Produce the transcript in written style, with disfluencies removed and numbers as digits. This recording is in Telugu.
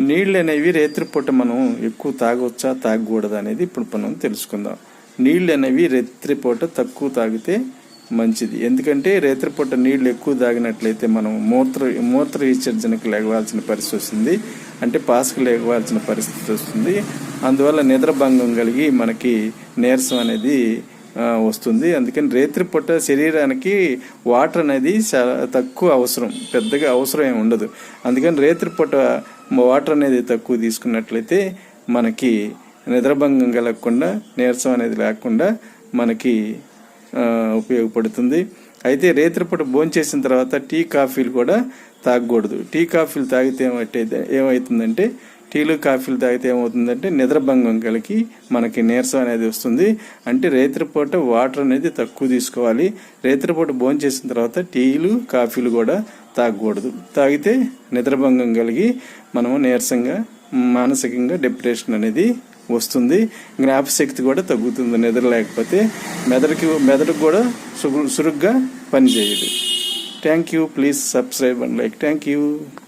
నీళ్ళు అనేవి రాత్రిపూట మనం ఎక్కువ తాగొచ్చా తాగకూడదు అనేది ఇప్పుడు మనం తెలుసుకుందాం. నీళ్ళు అనేవి రాత్రిపూట తక్కువ తాగితే మంచిది. ఎందుకంటే రాత్రిపూట నీళ్ళు ఎక్కువ తాగినట్లయితే మనం మూత్ర విసర్జనకు లేవాల్సిన పరిస్థితి వస్తుంది, అంటే పాసుకు లేవాల్సిన పరిస్థితి వస్తుంది. అందువల్ల నిద్రభంగం కలిగి మనకి నీరసం అనేది వస్తుంది. అందుకని రాత్రిపూట శరీరానికి వాటర్ అనేది చాలా తక్కువ అవసరం, పెద్దగా అవసరం ఏమి ఉండదు. అందుకని రాత్రిపూట వాటర్ అనేది తక్కువ తీసుకున్నట్లయితే మనకి నిద్రభంగం కలగకుండా, నీరసం అనేది లేకుండా మనకి ఉపయోగపడుతుంది. అయితే రాత్రిపూట భోంచేసిన తర్వాత టీ కాఫీలు కూడా తాగకూడదు. టీ కాఫీలు తాగితే ఏమవుతుందంటే టీలు కాఫీలు తాగితే ఏమవుతుందంటే నిద్రభంగం కలిగి మనకి నీరసం అనేది వస్తుంది. అంటే రాత్రిపూట వాటర్ అనేది తక్కువ తీసుకోవాలి. రాత్రిపూట భోంచేసిన తర్వాత టీలు కాఫీలు కూడా తాగకూడదు. తాగితే నిద్రభంగం కలిగి మనము నీరసంగా, మానసికంగా డిప్రెషన్ అనేది వస్తుంది. జ్ఞాపశక్తి కూడా తగ్గుతుంది. నిద్ర లేకపోతే మెదడుకు కూడా సురుగ్గా పనిచేయదు. Thank you. Please subscribe and like. Thank you.